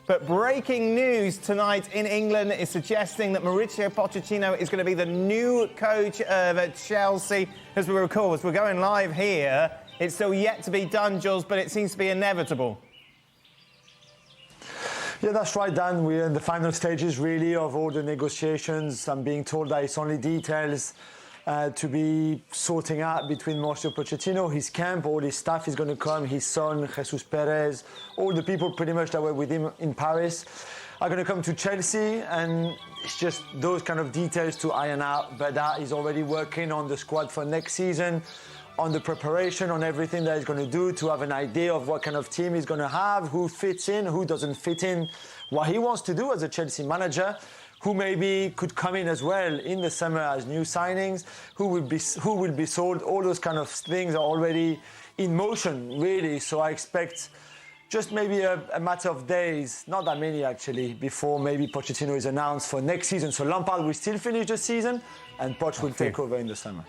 But breaking news tonight in England is suggesting that Mauricio Pochettinno is going to be the new coach of Chelsea. As we recall, as we're going live here, it's still yet to be done, Jules, but it seems to be inevitable. Yeah, that's right, Dan. We're in the final stages, really, of all the negotiations. I'm being told that it's only details to be sorting out between Mauricio Pochettinno, his camp, all his staff is going to come, his son, Jesus Perez, all the people pretty much that were with him in Paris are going to come to Chelsea, and it's just those kind of details to iron out. But that is already working on the squad for next season, on the preparation, on everything that he's going to do to have an idea of what kind of team he's going to have, who fits in, who doesn't fit in, what he wants to do as a Chelsea manager, who maybe could come in as well in the summer as new signings, who will be sold. All those kind of things are already in motion, really. So I expect just maybe a matter of days, not that many actually, before maybe Pochettino is announced for next season. So Lampard will still finish the season and Poch will take over in the summer.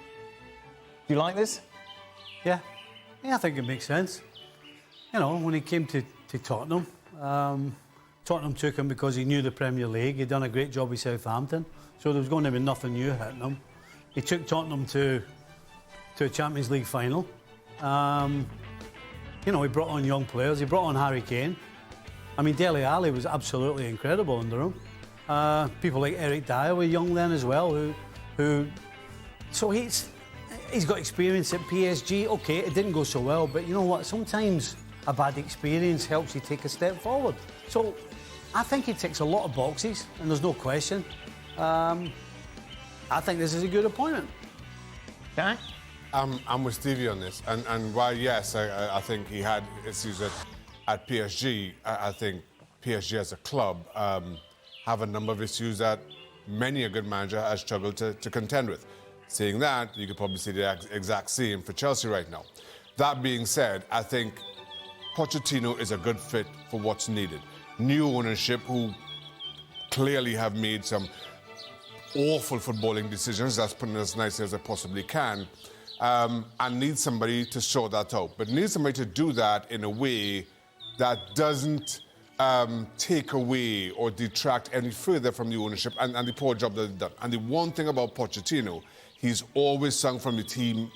Do you like this? Yeah, I think it makes sense. You know, when he came to Tottenham, Tottenham took him because he knew the Premier League. He'd done a great job with Southampton, so there was going to be nothing new hitting him. He took Tottenham to a Champions League final. You know, he brought on young players. He brought on Harry Kane. I mean, Dele Alli was absolutely incredible under him. People like Eric Dyer were young then as well. So he's got experience at PSG. Okay, it didn't go so well, but you know what? Sometimes a bad experience helps you take a step forward. So I think he ticks a lot of boxes, and there's no question. I think this is a good appointment. Okay. I'm with Stevie on this, and while yes, I think he had issues at PSG, I think PSG as a club have a number of issues that many a good manager has struggled to contend with. Saying that, you could probably see the exact same for Chelsea right now. That being said, I think Pochettino is a good fit for what's needed. New ownership who clearly have made some awful footballing decisions, that's putting it as nicely as I possibly can, and need somebody to sort that out. But need somebody to do that in a way that doesn't take away or detract any further from the ownership and the poor job that they've done. And the one thing about Pochettino, he's always sung from the team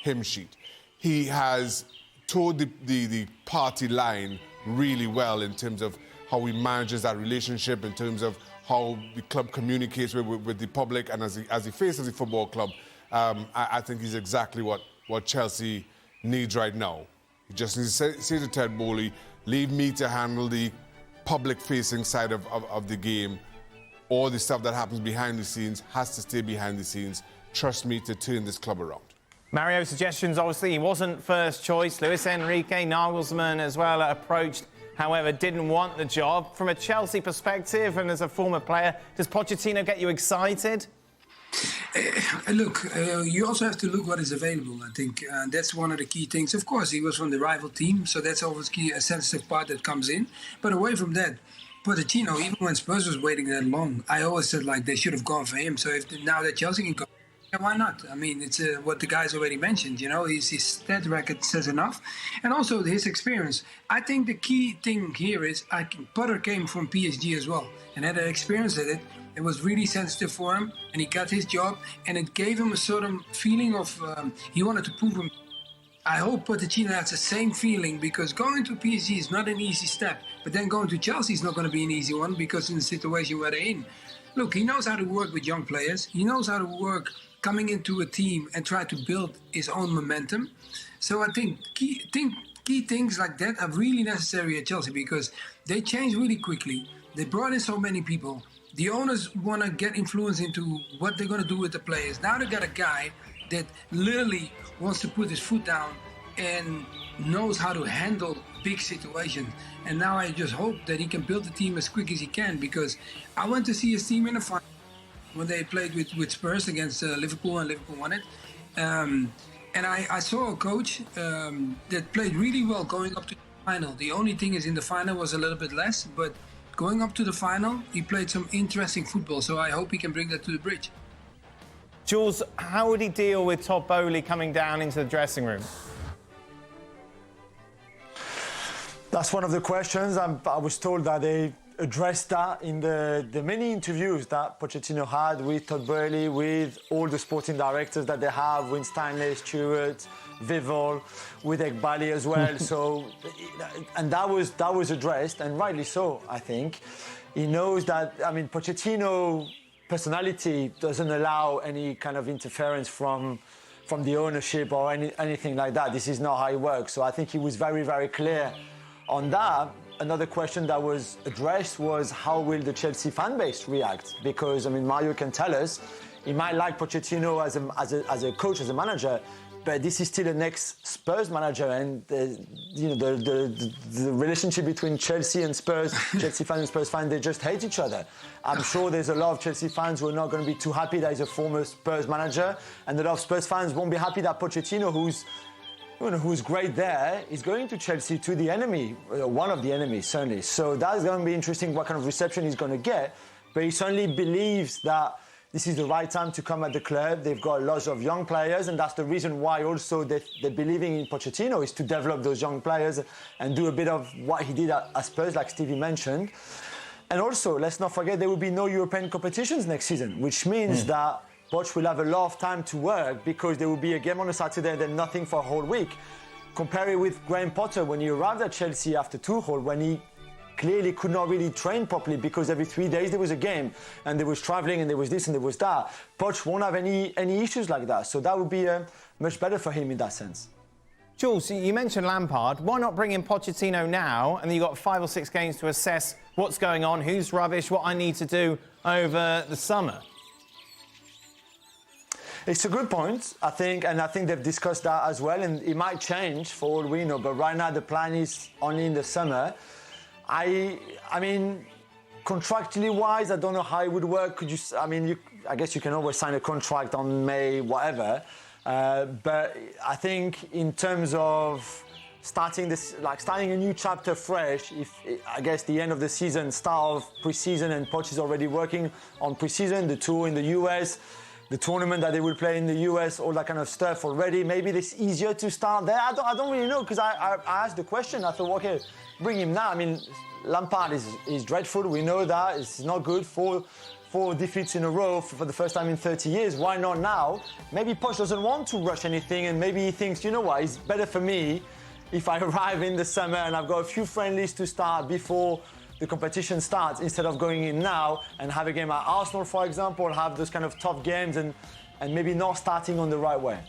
hymn sheet. He has towed the party line really well in terms of how he manages that relationship, in terms of how the club communicates with the public, and as he faces the football club, I think he's exactly what Chelsea needs right now. He just needs to say to Ted Boehly, leave me to handle the public-facing side of the game. All the stuff that happens behind the scenes has to stay behind the scenes. Trust me to turn this club around. Mario's suggestions, obviously, he wasn't first choice. Luis Enrique, Nagelsmann as well approached, however, didn't want the job. From a Chelsea perspective and as a former player, does Pochettino get you excited? Look, you also have to look what is available, I think. That's one of the key things. Of course, he was from the rival team, so that's obviously a sensitive part that comes in. But away from that, Pochettino, even when Spurs was waiting that long, I always said, like, they should have gone for him. So if now that Chelsea can go, yeah, why not? I mean, it's what the guys already mentioned, you know, his stat record says enough. And also his experience. I think the key thing here is Potter came from PSG as well and had an experience at it. It was really sensitive for him, and he got his job, and it gave him a certain feeling of he wanted to prove him. I hope Pochettino has the same feeling, because going to PSG is not an easy step, but then going to Chelsea is not going to be an easy one, because in the situation where they're in. Look, he knows how to work with young players. He knows how to work coming into a team and try to build his own momentum. So I think key things like that are really necessary at Chelsea, because they change really quickly. They brought in so many people. The owners want to get influence into what they're going to do with the players. Now they got a guy that literally wants to put his foot down and knows how to handle big situations. And now I just hope that he can build the team as quick as he can, because I went to see his team in the final when they played with Spurs against Liverpool, and Liverpool won it. And I saw a coach that played really well going up to the final. The only thing is in the final was a little bit less, but going up to the final, he played some interesting football, so I hope he can bring that to the bridge. Jules, how would he deal with Todd Boehly coming down into the dressing room? That's one of the questions. I was told that they addressed that in the many interviews that Pochettino had with Todd Boehly, with all the sporting directors that they have, with Stanley, Stewart, Vivol, with Ekbali as well. So, and that was addressed, and rightly so, I think. He knows that, I mean, Pochettino personality doesn't allow any kind of interference from the ownership or anything like that. This is not how it works. So I think he was very, very clear on that. Another question that was addressed was how will the Chelsea fan base react? Because, I mean, Mario can tell us, he might like Pochettino as a coach, as a manager, but this is still an ex-Spurs manager, and the relationship between Chelsea and Spurs, Chelsea fans and Spurs fans, they just hate each other. I'm sure there's a lot of Chelsea fans who are not going to be too happy that he's a former Spurs manager, and a lot of Spurs fans won't be happy that Pochettino, who's great there, is going to Chelsea, to the enemy, one of the enemies, certainly. So that's going to be interesting what kind of reception he's going to get. But he certainly believes that this is the right time to come at the club. They've got lots of young players, and that's the reason why also they're believing in Pochettino, is to develop those young players and do a bit of what he did at Spurs, like Stevie mentioned. And also, let's not forget, there will be no European competitions next season, which means that Poch will have a lot of time to work, because there will be a game on a Saturday and then nothing for a whole week. Compare it with Graham Potter when he arrived at Chelsea after Tuchel, when he clearly could not really train properly because every 3 days there was a game and there was travelling and there was this and there was that. Poch won't have any issues like that, so that would be much better for him in that sense. Jules, you mentioned Lampard. Why not bring in Pochettino now, and then you've got 5 or 6 games to assess what's going on, who's rubbish, what I need to do over the summer? It's a good point, I think, and I think they've discussed that as well, and it might change for all we know, but right now the plan is only in the summer. I mean, contractually wise, I don't know how it would work. I guess you can always sign a contract on May, whatever. But I think in terms of starting a new chapter fresh, I guess the end of the season, start of pre-season, and Poch is already working on pre-season, the tour in the US, the tournament that they will play in the US, all that kind of stuff already. Maybe it's easier to start there. I don't really know, because I asked the question. I thought, okay, bring him now. I mean, Lampard is dreadful. We know that. It's not good. Four defeats in a row for the first time in 30 years. Why not now? Maybe Poch doesn't want to rush anything, and maybe he thinks, you know what, it's better for me if I arrive in the summer and I've got a few friendlies to start before the competition starts, instead of going in now and have a game at Arsenal, for example, have those kind of tough games and maybe not starting on the right way.